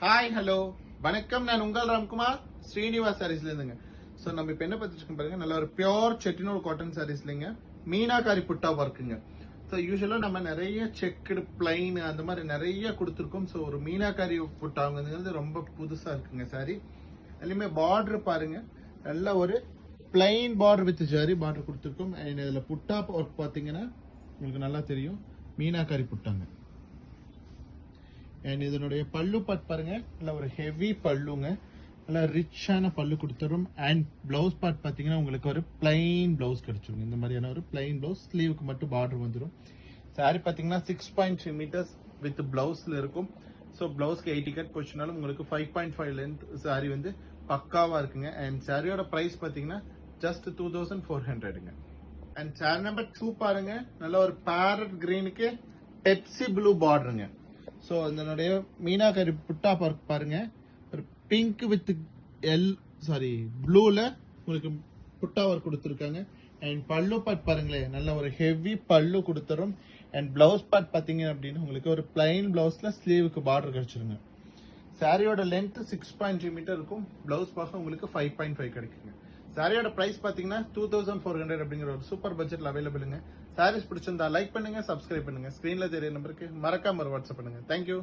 Hi hello வணக்கம். நான் உங்கள் ராம்குமார் ஸ்ரீனிவாஸ் சாரீஸ்ல இருந்துங்க. ஸோ நம்ம இப்போ என்ன பார்த்துட்டு பாருங்க, நல்ல ஒரு பியோர் செட்டினோட காட்டன் சாரீஸ்லங்க மீனாகாரி புட்டா ஒர்க்குங்க. ஸோ யூஸ்வலாக நம்ம நிறைய செக்குடு பிளைன் அந்த மாதிரி நிறைய கொடுத்துருக்கோம். ஸோ ஒரு மீனாகாரி புட்டாங்கிறது ரொம்ப புதுசாக இருக்குங்க சாரி. அதுலேயுமே பார்டர் பாருங்க, நல்ல ஒரு plain border with zari border கொடுத்துருக்கோம். அண்ட் இதில் புட்டா ஒர்க் பார்த்தீங்கன்னா உங்களுக்கு நல்லா தெரியும், மீனாகாரி புட்டாங்க. அண்ட் இதனுடைய பல்லு பார்ட் பாருங்க, நல்ல ஒரு ஹெவி பல்லுங்க, நல்லா ரிச்சான பல்லு கொடுத்துரும். அண்ட் பிளவுஸ் பார்ட் பார்த்தீங்கன்னா உங்களுக்கு ஒரு பிளைன் பிளவுஸ் கிடைச்சிருங்க. இந்த மாதிரியான ஒரு பிளைன் பிளவுஸ், ஸ்லீவுக்கு மட்டும் பார்டர் வந்துடும். சாரி பார்த்தீங்கன்னா 6.3 மீட்டர்ஸ் வித் பிளவுஸ்ல இருக்கும். ஸோ பிளவுஸ்க்கு 80 கட் போச்சுனாலும் உங்களுக்கு 5.5 லென்த் சாரி வந்து பக்காவா இருக்குங்க. அண்ட் சாரியோட பிரைஸ் பார்த்தீங்கன்னா ஜஸ்ட் 2400ங்க. அண்ட் சாரி நம்பர் 2 பாருங்க, நல்ல ஒரு பேரட் கிரீனுக்கு பெப்சி ப்ளூ பார்டருங்க. ஸோ இதனுடைய மீனாகரி புட்டா பாருங்க, ஒரு பிங்க் வித் ப்ளூல உங்களுக்கு புட்டா ஒர்க் கொடுத்துருக்காங்க. அண்ட் பல்லு பார்ட் பாருங்களேன், நல்ல ஒரு ஹெவி பல்லு கொடுத்துரும். அண்ட் பிளவுஸ் பார்ட் பார்த்தீங்க அப்படின்னா உங்களுக்கு ஒரு பிளைன் பிளவுஸ்ல ஸ்லீவுக்கு பார்டர் கிடைச்சிருங்க. சாரியோட லென்த் 6.3 மீட்டர் இருக்கும். பிளவுஸ் பார்க்க உங்களுக்கு 5.5 கிடைக்குங்க. சாரியோட பிரைஸ் பாத்தீங்கன்னா 2400 அப்படிங்கிற ஒரு சூப்பர் பட்ஜெட்ல அவைலபிளுங்க. சாரீஸ் பிடிச்சிருந்தா லைக் பண்ணுங்க, சப்ஸ்கிரைப் பண்ணுங்க. ஸ்கிரீன்ல தெரிய நம்பருக்கு மறக்காம வாட்ஸ்அப் பண்ணுங்க. தேங்க்யூ.